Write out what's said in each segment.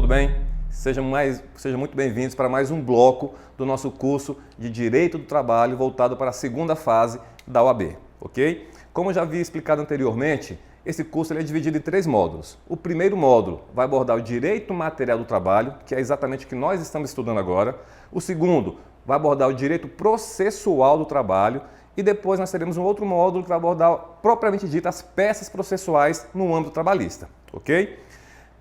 tudo bem? Sejam muito bem-vindos para mais um bloco do nosso curso de Direito do Trabalho voltado para a segunda fase da OAB, ok? Como eu já havia explicado anteriormente, esse curso é dividido em 3 módulos. O primeiro módulo vai abordar o direito material do trabalho, que é exatamente o que nós estamos estudando agora. O segundo vai abordar o direito processual do trabalho. E depois nós teremos um outro módulo que vai abordar, propriamente dito, as peças processuais no âmbito trabalhista, ok?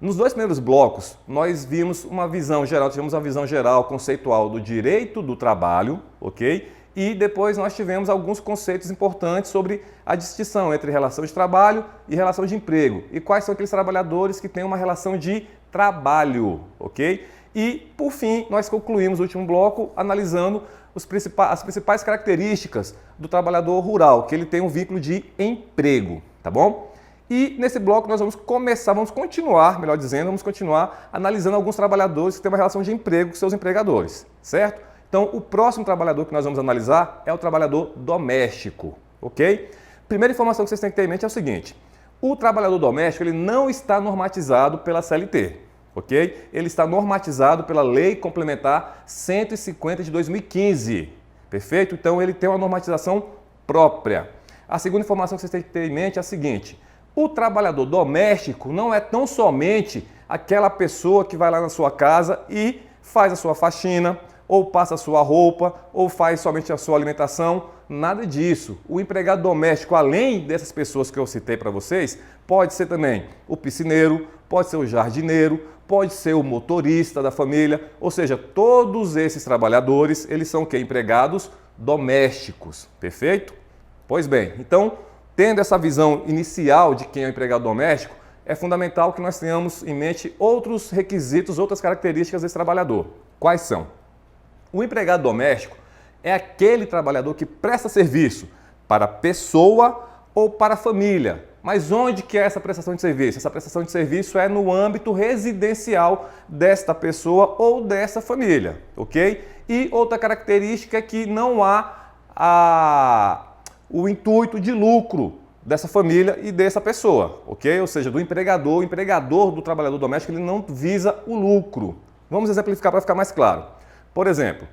Nos 2 primeiros blocos, nós vimos uma visão geral, tivemos uma visão geral conceitual do direito do trabalho, ok? E depois nós tivemos alguns conceitos importantes sobre a distinção entre relação de trabalho e relação de emprego. E quais são aqueles trabalhadores que têm uma relação de trabalho, ok? E, por fim, nós concluímos o último bloco analisando as principais características do trabalhador rural, que ele tem um vínculo de emprego, tá bom? E nesse bloco nós vamos continuar analisando alguns trabalhadores que têm uma relação de emprego com seus empregadores, certo? Então, o próximo trabalhador que nós vamos analisar é o trabalhador doméstico, ok? Primeira informação que vocês têm que ter em mente é o seguinte: o trabalhador doméstico ele não está normatizado pela CLT, ok? Ele está normatizado pela Lei Complementar 150 de 2015, perfeito? Então, ele tem uma normatização própria. A segunda informação que vocês têm que ter em mente é a seguinte: o trabalhador doméstico não é tão somente aquela pessoa que vai lá na sua casa e faz a sua faxina, ou passa a sua roupa, ou faz somente a sua alimentação, nada disso. O empregado doméstico, além dessas pessoas que eu citei para vocês, pode ser também o piscineiro, pode ser o jardineiro, pode ser o motorista da família, ou seja, todos esses trabalhadores, eles são o quê? Empregados domésticos, perfeito? Pois bem, então, tendo essa visão inicial de quem é o empregado doméstico, é fundamental que nós tenhamos em mente outros requisitos, outras características desse trabalhador. Quais são? O empregado doméstico é aquele trabalhador que presta serviço para a pessoa ou para a família. Mas onde que é essa prestação de serviço? Essa prestação de serviço é no âmbito residencial desta pessoa ou dessa família, ok? E outra característica é que não há o intuito de lucro dessa família e dessa pessoa, ok? Ou seja, do empregador, o empregador do trabalhador doméstico, ele não visa o lucro. Vamos exemplificar para ficar mais claro. Por exemplo,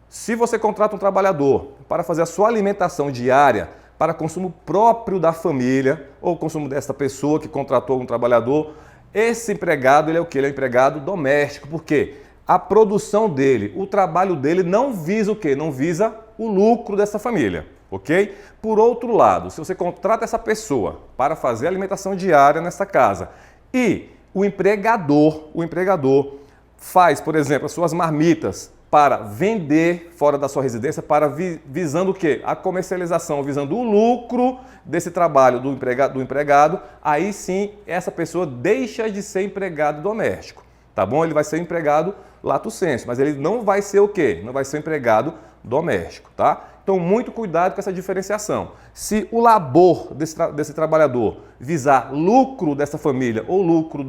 se você contrata um trabalhador para fazer a sua alimentação diária para consumo próprio da família ou consumo dessa pessoa que contratou um trabalhador, esse empregado, ele é o quê? Ele é um empregado doméstico. Por quê? A produção dele, o trabalho dele não visa o quê? Não visa o lucro dessa família, ok? Por outro lado, se você contrata essa pessoa para fazer a alimentação diária nessa casa e o empregador faz, por exemplo, as suas marmitas para vender fora da sua residência, visando o quê? A comercialização, visando o lucro desse trabalho do empregado, aí sim essa pessoa deixa de ser empregado doméstico, tá bom? Ele vai ser empregado lato sensu, mas ele não vai ser o quê? Não vai ser empregado doméstico, tá? Então, muito cuidado com essa diferenciação. Se o labor desse trabalhador visar lucro dessa família ou lucro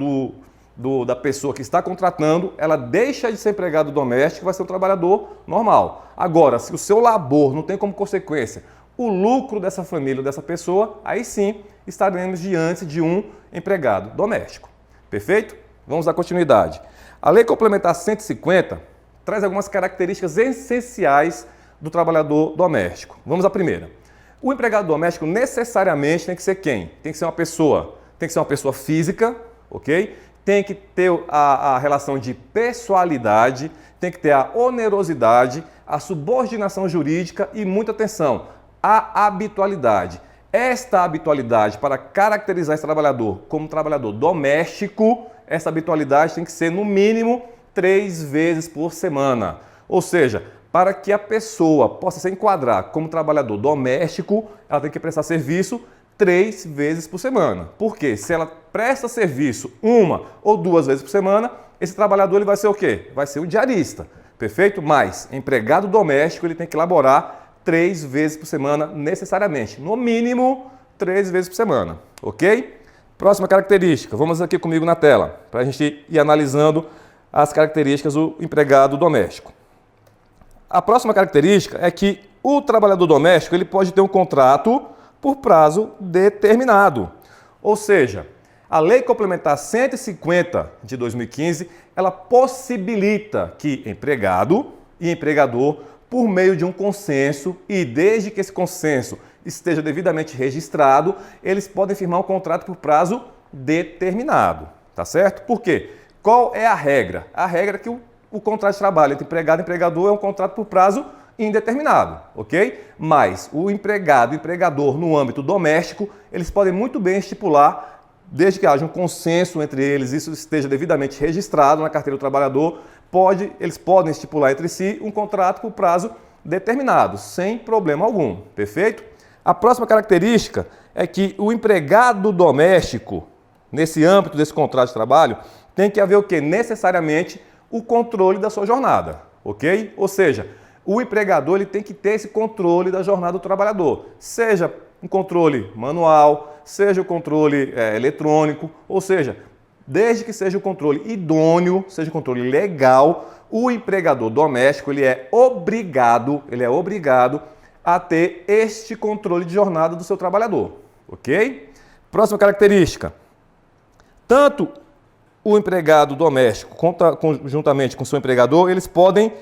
da pessoa que está contratando, ela deixa de ser empregado doméstico e vai ser um trabalhador normal. Agora, se o seu labor não tem como consequência o lucro dessa família ou dessa pessoa, aí sim estaremos diante de um empregado doméstico. Perfeito? Vamos dar continuidade. A Lei Complementar 150 traz algumas características essenciais do trabalhador doméstico. Vamos à primeira. O empregado doméstico necessariamente tem que ser quem? Tem que ser uma pessoa física, ok? Tem que ter a relação de pessoalidade, tem que ter a onerosidade, a subordinação jurídica e, muita atenção, a habitualidade. Esta habitualidade, para caracterizar esse trabalhador como trabalhador doméstico, essa habitualidade tem que ser no mínimo 3 vezes por semana. Ou seja, para que a pessoa possa se enquadrar como trabalhador doméstico, ela tem que prestar serviço 3 vezes por semana. Porque se ela presta serviço 1 ou 2 vezes por semana, esse trabalhador ele vai ser o quê? Vai ser o diarista, perfeito? Mas empregado doméstico ele tem que laborar 3 vezes por semana necessariamente, no mínimo 3 vezes por semana, ok? Próxima característica, vamos aqui comigo na tela, para a gente ir analisando as características do empregado doméstico. A próxima característica é que o trabalhador doméstico ele pode ter um contrato por prazo determinado. Ou seja, A Lei Complementar 150 de 2015, ela possibilita que empregado e empregador, por meio de um consenso e desde que esse consenso esteja devidamente registrado, eles podem firmar um contrato por prazo determinado, tá certo? Por quê? Qual é a regra? A regra é que o contrato de trabalho entre empregado e empregador é um contrato por prazo indeterminado, ok? Mas o empregado e empregador no âmbito doméstico, eles podem muito bem estipular, desde que haja um consenso entre eles, isso esteja devidamente registrado na carteira do trabalhador, eles podem estipular entre si um contrato por prazo determinado, sem problema algum, perfeito? A próxima característica é que o empregado doméstico, nesse âmbito desse contrato de trabalho, tem que haver o quê? Necessariamente o controle da sua jornada, ok? Ou seja, o empregador ele tem que ter esse controle da jornada do trabalhador, seja um controle manual, seja o controle eletrônico, ou seja, desde que seja o controle idôneo, seja o controle legal, o empregador doméstico ele é obrigado a ter este controle de jornada do seu trabalhador, ok? Próxima característica, tanto o empregado doméstico, juntamente com o seu empregador, eles podem,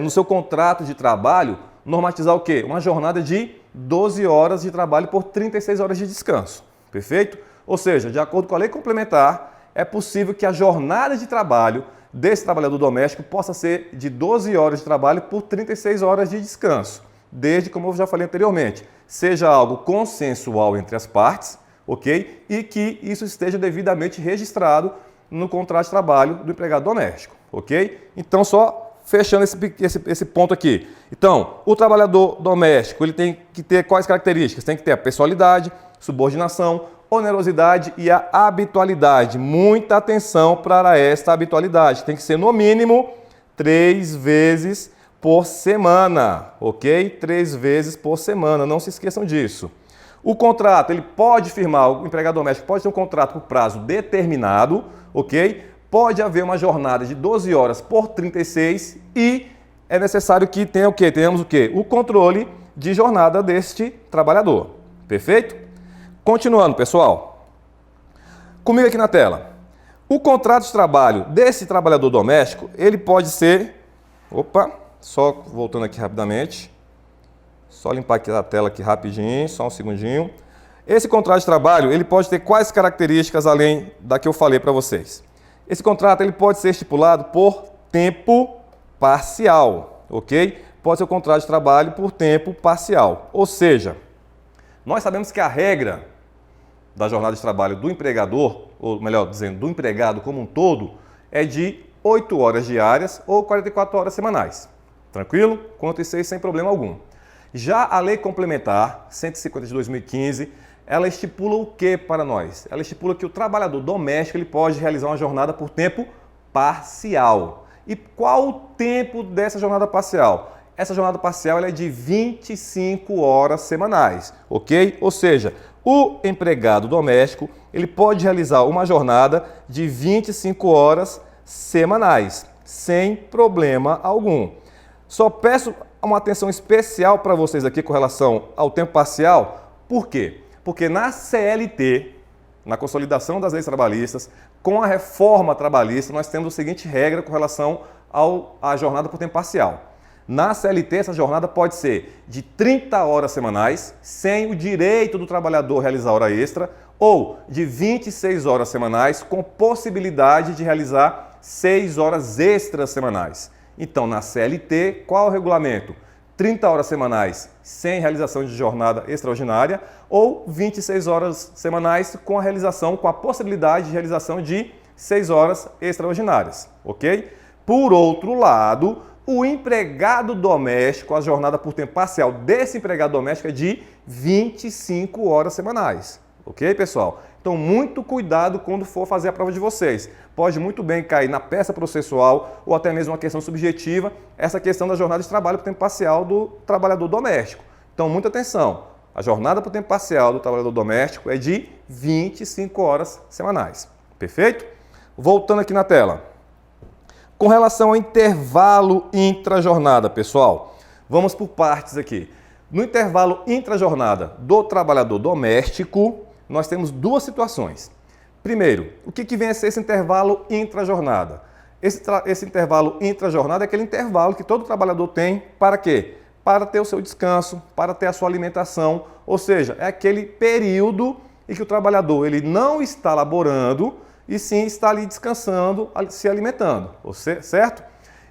no seu contrato de trabalho, normatizar o quê? Uma jornada de 12 horas de trabalho por 36 horas de descanso, perfeito? Ou seja, de acordo com a lei complementar, é possível que a jornada de trabalho desse trabalhador doméstico possa ser de 12 horas de trabalho por 36 horas de descanso, desde, como eu já falei anteriormente, seja algo consensual entre as partes, ok? E que isso esteja devidamente registrado no contrato de trabalho do empregado doméstico, ok? Então, só fechando esse ponto aqui. Então, o trabalhador doméstico, ele tem que ter quais características? Tem que ter a pessoalidade, subordinação, onerosidade e a habitualidade. Muita atenção para esta habitualidade. Tem que ser no mínimo 3 vezes por semana, ok? 3 vezes por semana, não se esqueçam disso. O contrato, ele pode firmar, o empregado doméstico pode ter um contrato por prazo determinado, ok? Pode haver uma jornada de 12 horas por 36 e é necessário que tenha o quê? Tenhamos o quê? O controle de jornada deste trabalhador, perfeito? Continuando, pessoal. Comigo aqui na tela. O contrato de trabalho desse trabalhador doméstico, ele pode ser... Opa, só voltando aqui rapidamente. Só limpar aqui a tela aqui rapidinho, só um segundinho. Esse contrato de trabalho, ele pode ter quais características além da que eu falei para vocês? Esse contrato ele pode ser estipulado por tempo parcial, ok? Pode ser o contrato de trabalho por tempo parcial. Ou seja, nós sabemos que a regra da jornada de trabalho do empregador, ou melhor dizendo, do empregado como um todo, é de 8 horas diárias ou 44 horas semanais. Tranquilo? Quanto isso aí, sem problema algum. Já a Lei Complementar 150 de 2015, ela estipula o que para nós? Ela estipula que o trabalhador doméstico ele pode realizar uma jornada por tempo parcial. E qual o tempo dessa jornada parcial? Essa jornada parcial ela é de 25 horas semanais, ok? Ou seja, o empregado doméstico ele pode realizar uma jornada de 25 horas semanais, sem problema algum. Só peço uma atenção especial para vocês aqui com relação ao tempo parcial. Por quê? Porque na CLT, na Consolidação das Leis Trabalhistas, com a reforma trabalhista, nós temos a seguinte regra com relação à jornada por tempo parcial. Na CLT, essa jornada pode ser de 30 horas semanais, sem o direito do trabalhador realizar hora extra, ou de 26 horas semanais, com possibilidade de realizar 6 horas extras semanais. Então, na CLT, qual é o regulamento? 30 horas semanais sem realização de jornada extraordinária ou 26 horas semanais com a possibilidade de realização de 6 horas extraordinárias, ok? Por outro lado, o empregado doméstico, a jornada por tempo parcial desse empregado doméstico é de 25 horas semanais, ok, pessoal? Então, muito cuidado quando for fazer a prova de vocês. Pode muito bem cair na peça processual ou até mesmo uma questão subjetiva, essa questão da jornada de trabalho por tempo parcial do trabalhador doméstico. Então, muita atenção. A jornada por tempo parcial do trabalhador doméstico é de 25 horas semanais. Perfeito? Voltando aqui na tela. Com relação ao intervalo intrajornada, pessoal, vamos por partes aqui. No intervalo intrajornada do trabalhador doméstico, nós temos duas situações. Primeiro, o que vem a ser esse intervalo intrajornada? Esse intervalo intrajornada é aquele intervalo que todo trabalhador tem para quê? Para ter o seu descanso, para ter a sua alimentação, ou seja, é aquele período em que o trabalhador ele não está laborando e sim está ali descansando, se alimentando, certo?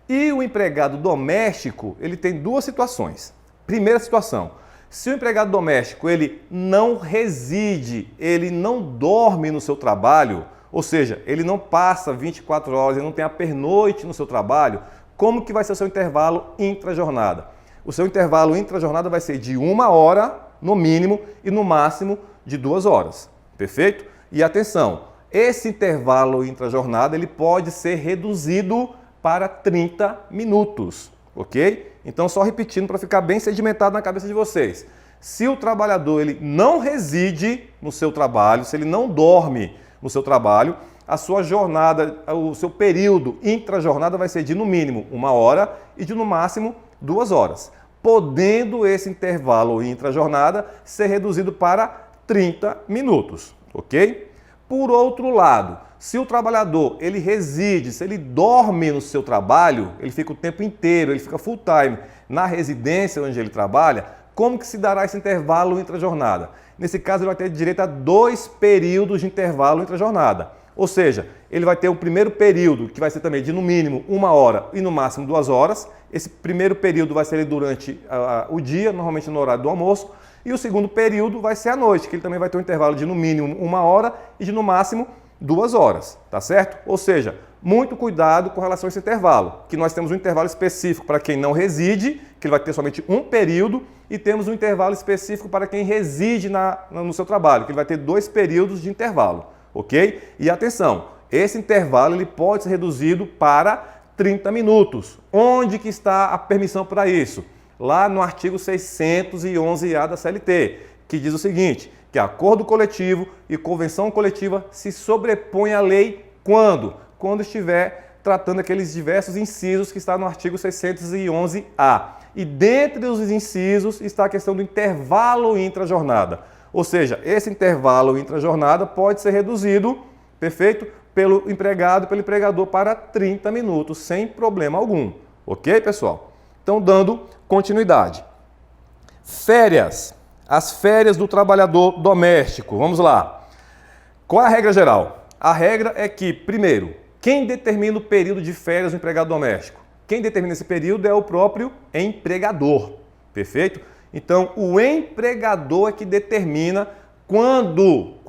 E o empregado doméstico, ele tem duas situações. Primeira situação, se o empregado doméstico ele não reside, ele não dorme no seu trabalho, ou seja, ele não passa 24 horas, ele não tem a pernoite no seu trabalho, como que vai ser o seu intervalo intrajornada? O seu intervalo intrajornada vai ser de 1 hora, no mínimo, e no máximo de 2 horas. Perfeito? E atenção, esse intervalo intrajornada ele pode ser reduzido para 30 minutos, ok? Então, só repetindo para ficar bem sedimentado na cabeça de vocês. Se o trabalhador ele não reside no seu trabalho, se ele não dorme no seu trabalho, a sua jornada, o seu período intrajornada vai ser de no mínimo 1 hora e de no máximo 2 horas, podendo esse intervalo intrajornada ser reduzido para 30 minutos, ok? Por outro lado, se o trabalhador ele reside, se ele dorme no seu trabalho, ele fica o tempo inteiro, ele fica full time na residência onde ele trabalha, como que se dará esse intervalo intrajornada? Nesse caso, ele vai ter direito a 2 períodos de intervalo intrajornada. Ou seja, ele vai ter o primeiro período, que vai ser também de no mínimo 1 hora e no máximo 2 horas. Esse primeiro período vai ser durante o dia, normalmente no horário do almoço. E o segundo período vai ser à noite, que ele também vai ter um intervalo de no mínimo 1 hora e de no máximo 2 horas, tá certo? Ou seja, muito cuidado com relação a esse intervalo, que nós temos um intervalo específico para quem não reside, que ele vai ter somente um período, e temos um intervalo específico para quem reside no seu trabalho, que ele vai ter 2 períodos de intervalo, ok? E atenção, esse intervalo ele pode ser reduzido para 30 minutos. Onde que está a permissão para isso? Lá no artigo 611-A da CLT, que diz o seguinte, que acordo coletivo e convenção coletiva se sobrepõem à lei quando? Quando estiver tratando aqueles diversos incisos que está no artigo 611-A. E dentre os incisos está a questão do intervalo intrajornada. Ou seja, esse intervalo intrajornada pode ser reduzido, perfeito, pelo empregado, pelo empregador para 30 minutos, sem problema algum. Ok, pessoal? Então, dando continuidade. Férias. As férias do trabalhador doméstico. Vamos lá. Qual é a regra geral? A regra é que, primeiro, quem determina o período de férias do empregado doméstico? Quem determina esse período é o próprio empregador. Perfeito? Então, o empregador é que determina quando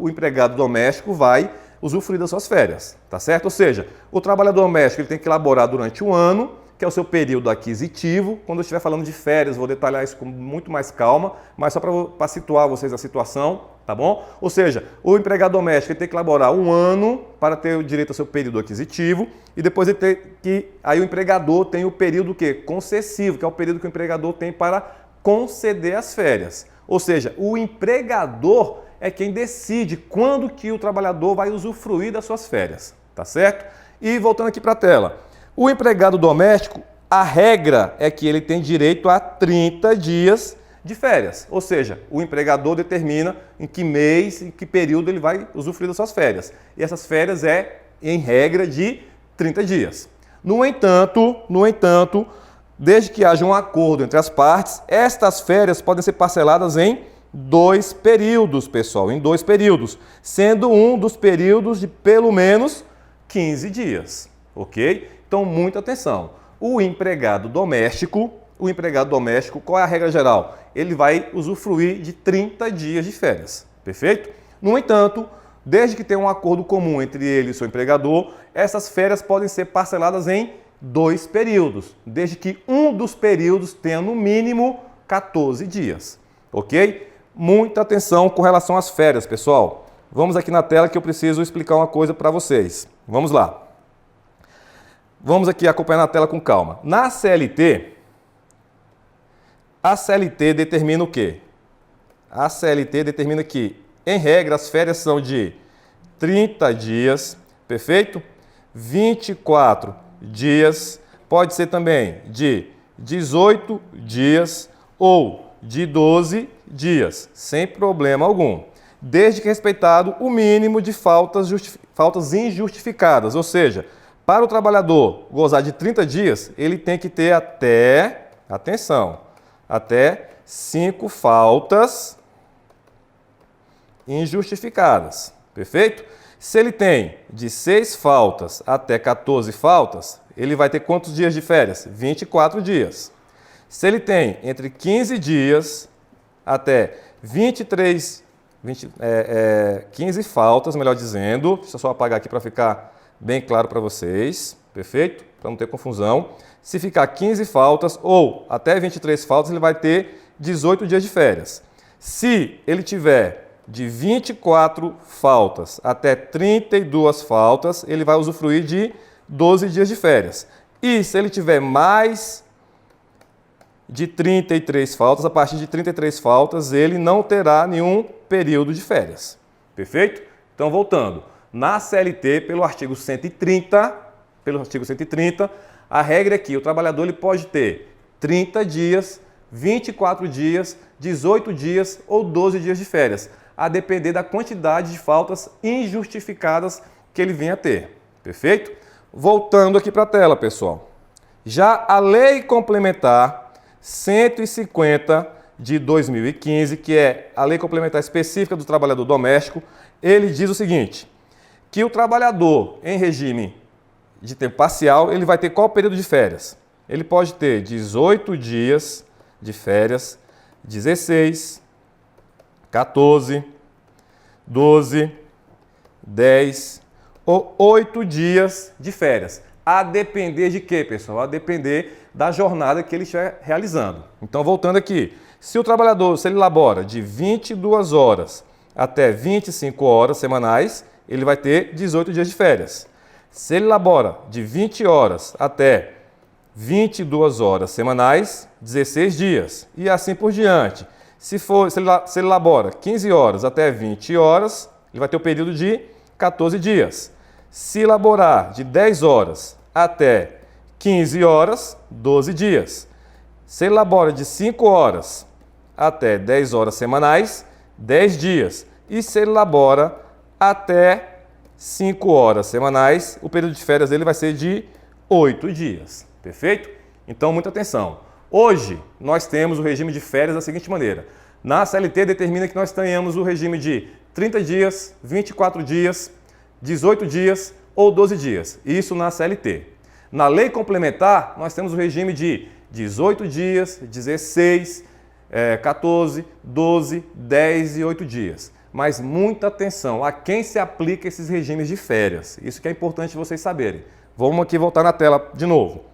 o empregado doméstico vai usufruir das suas férias. Tá certo? Ou seja, o trabalhador doméstico ele tem que elaborar durante o ano, que é o seu período aquisitivo. Quando eu estiver falando de férias, vou detalhar isso com muito mais calma, mas só para situar vocês a situação, tá bom? Ou seja, o empregado doméstico ele tem que elaborar um ano para ter o direito ao seu período aquisitivo e depois ele tem que, aí o empregador tem o período que? Concessivo, que é o período que o empregador tem para conceder as férias. Ou seja, o empregador é quem decide quando que o trabalhador vai usufruir das suas férias, tá certo? E voltando aqui para a tela. O empregado doméstico, a regra é que ele tem direito a 30 dias de férias. Ou seja, o empregador determina em que mês, em que período ele vai usufruir das suas férias. E essas férias é, em regra, de 30 dias. No entanto, desde que haja um acordo entre as partes, estas férias podem ser parceladas em 2 períodos, pessoal, em 2 períodos, sendo um dos períodos de pelo menos 15 dias, ok? Então, muita atenção. O empregado doméstico, qual é a regra geral? Ele vai usufruir de 30 dias de férias, perfeito? No entanto, desde que tenha um acordo comum entre ele e seu empregador, essas férias podem ser parceladas em 2 períodos, desde que um dos períodos tenha no mínimo 14 dias, ok? Muita atenção com relação às férias, pessoal. Vamos aqui na tela que eu preciso explicar uma coisa para vocês. Vamos lá. Vamos aqui acompanhar na tela com calma. Na CLT, a CLT determina o quê? A CLT determina que, em regra, as férias são de 30 dias, perfeito? 24 dias, pode ser também de 18 dias ou de 12 dias, sem problema algum. desde que respeitado o mínimo de faltas injustificadas. Ou seja, para o trabalhador gozar de 30 dias, ele tem que ter até, atenção, até 5 faltas injustificadas. Perfeito? Se ele tem de 6 faltas até 14 faltas, ele vai ter quantos dias de férias? 24 dias. Se ele tem entre 15 dias até 15 faltas, melhor dizendo, deixa eu só apagar aqui para ficar bem claro para vocês, perfeito? Para não ter confusão. Se ficar 15 faltas ou até 23 faltas, ele vai ter 18 dias de férias. Se ele tiver de 24 faltas até 32 faltas, ele vai usufruir de 12 dias de férias. E se ele tiver mais de 33 faltas, a partir de 33 faltas, ele não terá nenhum período de férias. Perfeito? Então, voltando. Na CLT, pelo artigo 130, a regra é que o trabalhador ele pode ter 30 dias, 24 dias, 18 dias ou 12 dias de férias, a depender da quantidade de faltas injustificadas que ele venha a ter. Perfeito? Voltando aqui para a tela, pessoal. Já a Lei Complementar 150 de 2015, que é a Lei Complementar Específica do Trabalhador Doméstico, ele diz o seguinte, que o trabalhador em regime de tempo parcial, ele vai ter qual período de férias? Ele pode ter 18 dias de férias, 16, 14, 12, 10 ou 8 dias de férias. A depender de quê, pessoal? A depender da jornada que ele estiver realizando. Então, voltando aqui, se o trabalhador, se ele labora de 22 horas até 25 horas semanais, ele vai ter 18 dias de férias. Se ele labora de 20 horas até 22 horas semanais, 16 dias. E assim por diante. Se ele labora 15 horas até 20 horas, ele vai ter o período de 14 dias. Se laborar de 10 horas até 15 horas, 12 dias. Se ele labora de 5 horas até 10 horas semanais, 10 dias. E se ele labora até 5 horas semanais, o período de férias dele vai ser de 8 dias. Perfeito? Então, muita atenção. Hoje, nós temos o regime de férias da seguinte maneira. Na CLT, determina que nós tenhamos o regime de 30 dias, 24 dias, 18 dias ou 12 dias. Isso na CLT. Na Lei Complementar, nós temos o regime de 18 dias, 16, 14, 12, 10 e 8 dias. Mas muita atenção a quem se aplica esses regimes de férias. Isso que é importante vocês saberem. Vamos aqui voltar na tela de novo.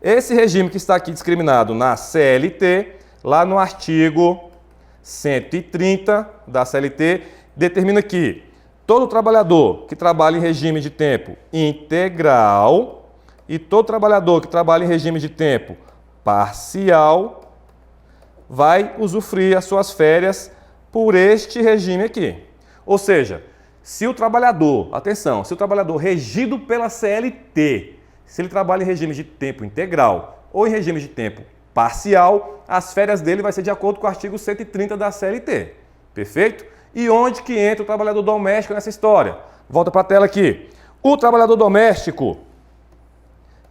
Esse regime que está aqui discriminado na CLT, lá no artigo 130 da CLT, determina que todo trabalhador que trabalha em regime de tempo integral e todo trabalhador que trabalha em regime de tempo parcial vai usufruir as suas férias por este regime aqui. Ou seja, se o trabalhador, atenção, se o trabalhador regido pela CLT, se ele trabalha em regime de tempo integral ou em regime de tempo parcial, as férias dele vai ser de acordo com o artigo 130 da CLT. Perfeito? E onde que entra o trabalhador doméstico nessa história? Volta para a tela aqui. O trabalhador doméstico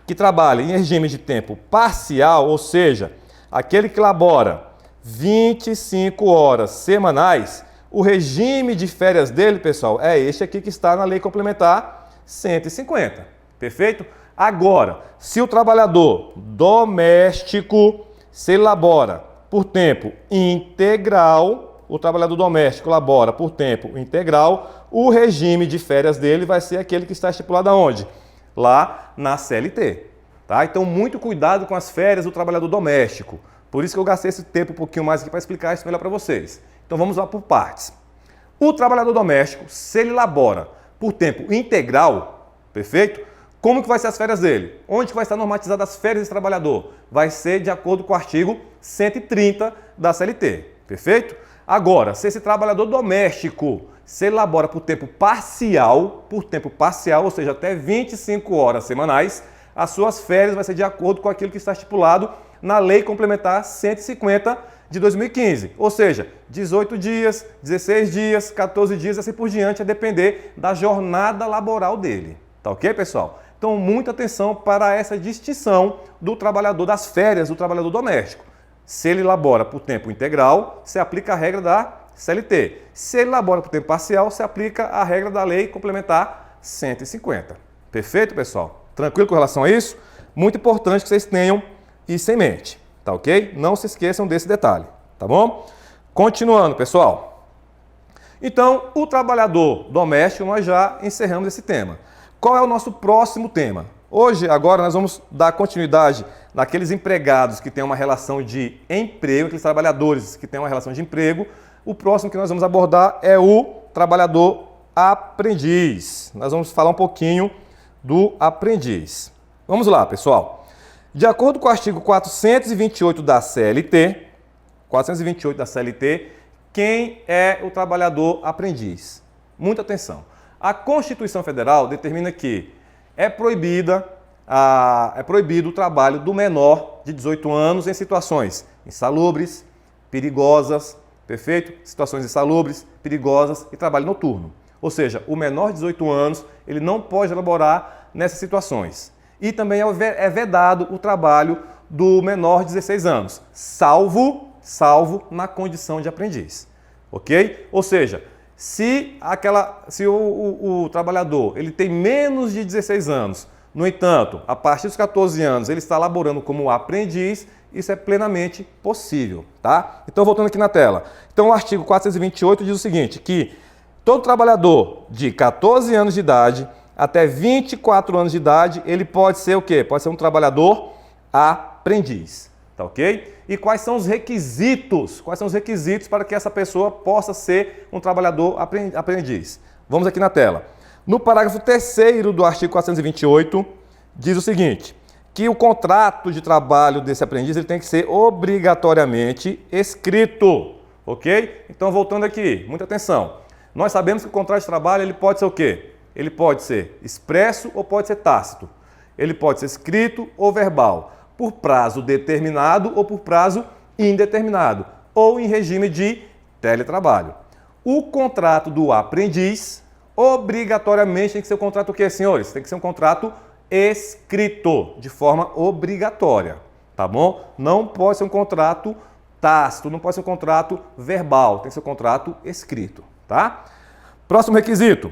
que trabalha em regime de tempo parcial, ou seja, aquele que labora 25 horas semanais, o regime de férias dele, pessoal, é este aqui que está na Lei Complementar 150. Perfeito? Agora, se o trabalhador doméstico se labora por tempo integral, o trabalhador doméstico labora por tempo integral, o regime de férias dele vai ser aquele que está estipulado aonde? Lá na CLT. Tá? Então, muito cuidado com as férias do trabalhador doméstico. Por isso que eu gastei esse tempo um pouquinho mais aqui para explicar isso melhor para vocês. Então, vamos lá por partes. O trabalhador doméstico, se ele labora por tempo integral, perfeito? Como que vai ser as férias dele? Onde que vai estar normatizada as férias desse trabalhador? Vai ser de acordo com o artigo 130 da CLT, perfeito? Agora, se esse trabalhador doméstico se ele labora por tempo parcial, ou seja, até 25 horas semanais, as suas férias vai ser de acordo com aquilo que está estipulado na Lei Complementar 150 de 2015, ou seja, 18 dias, 16 dias, 14 dias, assim por diante, a depender da jornada laboral dele. Tá ok, pessoal? Então, muita atenção para essa distinção do trabalhador, das férias do trabalhador doméstico. Se ele labora por tempo integral, se aplica a regra da CLT. Se ele labora por tempo parcial, se aplica a regra da Lei Complementar 150. Perfeito, pessoal? Tranquilo com relação a isso? Muito importante que vocês tenham isso em mente, tá ok? Não se esqueçam desse detalhe, tá bom? Continuando, pessoal. Então, o trabalhador doméstico, nós já encerramos esse tema. Qual é o nosso próximo tema? Hoje, agora, nós vamos dar continuidade naqueles empregados que têm uma relação de emprego, aqueles trabalhadores que têm uma relação de emprego. O próximo que nós vamos abordar é o trabalhador aprendiz. Nós vamos falar um pouquinho do aprendiz. Vamos lá, pessoal. De acordo com o artigo 428 da CLT, quem é o trabalhador aprendiz? Muita atenção. A Constituição Federal determina que é proibido o trabalho do menor de 18 anos em situações insalubres, perigosas, perfeito? Situações insalubres, perigosas e trabalho noturno. Ou seja, o menor de 18 anos, ele não pode elaborar nessas situações. E também é vedado o trabalho do menor de 16 anos, salvo na condição de aprendiz. Ok? Ou seja, se o trabalhador ele tem menos de 16 anos, no entanto, a partir dos 14 anos ele está laborando como aprendiz, isso é plenamente possível, tá? Então, voltando aqui na tela. Então, o artigo 428 diz o seguinte, que todo trabalhador de 14 anos de idade até 24 anos de idade, ele pode ser o quê? Pode ser um trabalhador aprendiz, tá ok? E quais são os requisitos? Quais são os requisitos para que essa pessoa possa ser um trabalhador aprendiz? Vamos aqui na tela. No parágrafo 3º do artigo 428, diz o seguinte, que o contrato de trabalho desse aprendiz ele tem que ser obrigatoriamente escrito, ok? Então, voltando aqui, muita atenção. Nós sabemos que o contrato de trabalho ele pode ser o quê? Ele pode ser expresso ou pode ser tácito. Ele pode ser escrito ou verbal, por prazo determinado ou por prazo indeterminado, ou em regime de teletrabalho. O contrato do aprendiz, obrigatoriamente, tem que ser um contrato o quê, senhores? Tem que ser um contrato escrito, de forma obrigatória, tá bom? Não pode ser um contrato tácito, não pode ser um contrato verbal, tem que ser um contrato escrito, tá? Próximo requisito.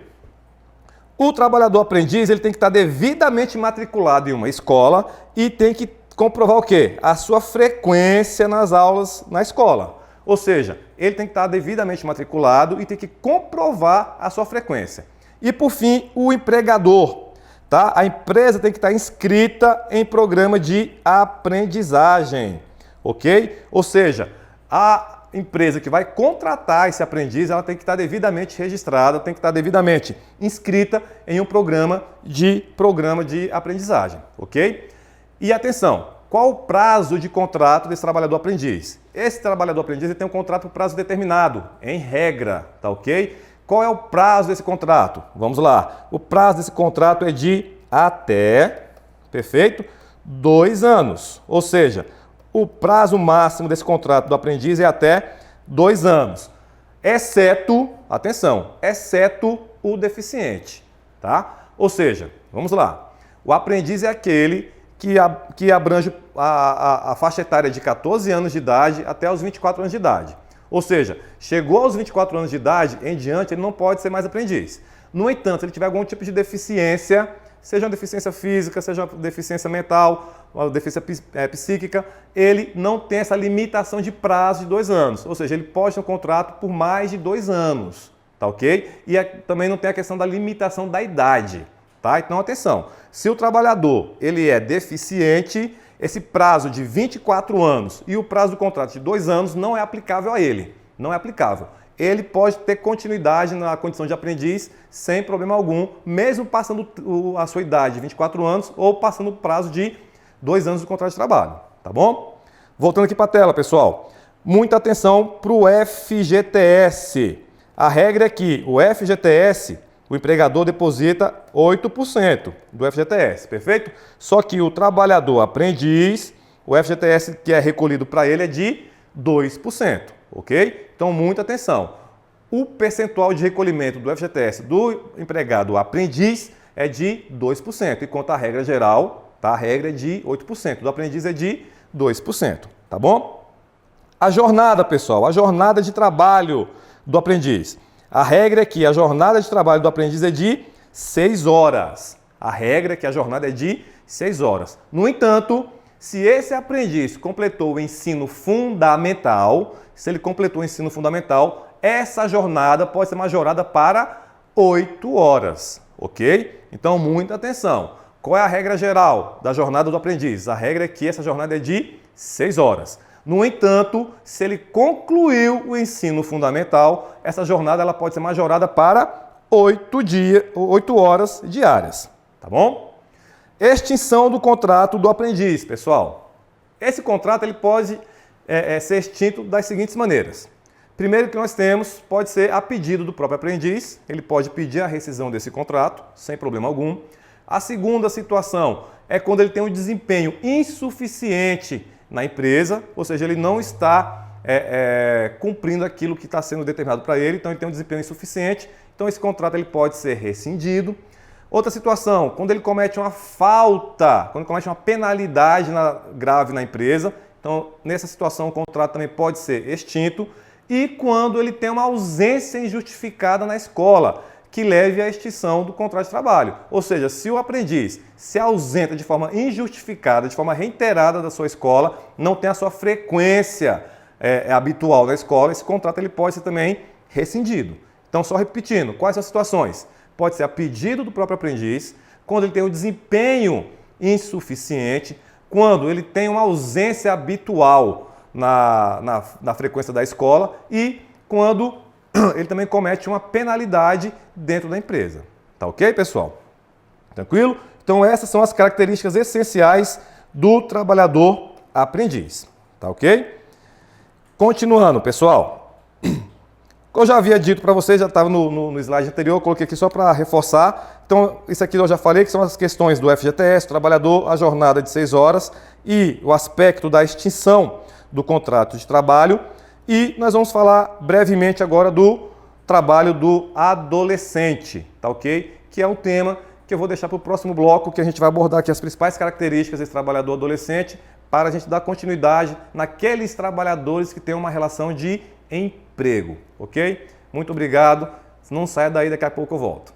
O trabalhador aprendiz ele tem que estar devidamente matriculado em uma escola e tem que comprovar o quê? A sua frequência nas aulas na escola. Ou seja, ele tem que estar devidamente matriculado e tem que comprovar a sua frequência. E por fim, o empregador. Tá? A empresa tem que estar inscrita em programa de aprendizagem. Ok? Ou seja, a empresa que vai contratar esse aprendiz, ela tem que estar devidamente registrada, tem que estar devidamente inscrita em um programa de aprendizagem, ok? E atenção, qual o prazo de contrato desse trabalhador aprendiz? Esse trabalhador aprendiz ele tem um contrato por prazo determinado, em regra, tá ok? Qual é o prazo desse contrato? Vamos lá, o prazo desse contrato é de até, perfeito? 2 anos, ou seja, o prazo máximo desse contrato do aprendiz é até 2 anos, exceto, atenção, exceto o deficiente, tá? Ou seja, vamos lá, o aprendiz é aquele que abrange a faixa etária de 14 anos de idade até os 24 anos de idade. Ou seja, chegou aos 24 anos de idade, em diante, ele não pode ser mais aprendiz. No entanto, se ele tiver algum tipo de deficiência, seja uma deficiência física, seja uma deficiência mental, uma deficiência psíquica, ele não tem essa limitação de prazo de 2 anos. Ou seja, ele pode ter um contrato por mais de 2 anos, tá ok? E também não tem a questão da limitação da idade, tá? Então, atenção, se o trabalhador ele é deficiente, esse prazo de 24 anos e o prazo do contrato de 2 anos não é aplicável a ele, não é aplicável. Ele pode ter continuidade na condição de aprendiz sem problema algum, mesmo passando a sua idade de 24 anos ou passando o prazo de 2 anos do contrato de trabalho, tá bom? Voltando aqui para a tela, pessoal. Muita atenção para o FGTS. A regra é que o FGTS, o empregador deposita 8% do FGTS, perfeito? Só que o trabalhador aprendiz, o FGTS que é recolhido para ele é de 2%, ok? Então, muita atenção. O percentual de recolhimento do FGTS do empregado aprendiz é de 2%, enquanto a regra geral, tá? A regra é de 8%, do aprendiz é de 2%, tá bom? A jornada, pessoal, a jornada de trabalho do aprendiz. A regra é que a jornada de trabalho do aprendiz é de 6 horas. A regra é que a jornada é de 6 horas. No entanto, se esse aprendiz completou o ensino fundamental, se ele completou o ensino fundamental, essa jornada pode ser majorada para 8 horas, ok? Então, muita atenção. Qual é a regra geral da jornada do aprendiz? A regra é que essa jornada é de 6 horas. No entanto, se ele concluiu o ensino fundamental, essa jornada ela pode ser majorada para 8 horas diárias, tá bom? Extinção do contrato do aprendiz, pessoal. Esse contrato ele pode ser extinto das seguintes maneiras. Primeiro que nós temos, pode ser a pedido do próprio aprendiz, ele pode pedir a rescisão desse contrato, sem problema algum. A segunda situação é quando ele tem um desempenho insuficiente na empresa, ou seja, ele não está cumprindo aquilo que está sendo determinado para ele, então ele tem um desempenho insuficiente, então esse contrato ele pode ser rescindido. Outra situação, quando ele comete uma falta, quando ele comete uma penalidade grave na empresa, então nessa situação o contrato também pode ser extinto. E quando ele tem uma ausência injustificada na escola, que leve à extinção do contrato de trabalho. Ou seja, se o aprendiz se ausenta de forma injustificada, de forma reiterada da sua escola, não tem a sua frequência habitual na escola, esse contrato ele pode ser também rescindido. Então, só repetindo, quais são as situações? Pode ser a pedido do próprio aprendiz, quando ele tem um desempenho insuficiente, quando ele tem uma ausência habitual na frequência da escola e quando ele também comete uma penalidade dentro da empresa. Tá ok, pessoal? Tranquilo? Então essas são as características essenciais do trabalhador aprendiz. Tá ok? Continuando, pessoal. Como eu já havia dito para vocês, já estava no slide anterior, eu coloquei aqui só para reforçar. Então, isso aqui eu já falei, que são as questões do FGTS, trabalhador, a jornada de 6 horas e o aspecto da extinção do contrato de trabalho. E nós vamos falar brevemente agora do trabalho do adolescente, tá ok? Que é um tema que eu vou deixar para o próximo bloco, que a gente vai abordar aqui as principais características desse trabalhador adolescente, para a gente dar continuidade naqueles trabalhadores que têm uma relação de emprego, ok? Muito obrigado. Não saia daí, daqui a pouco eu volto.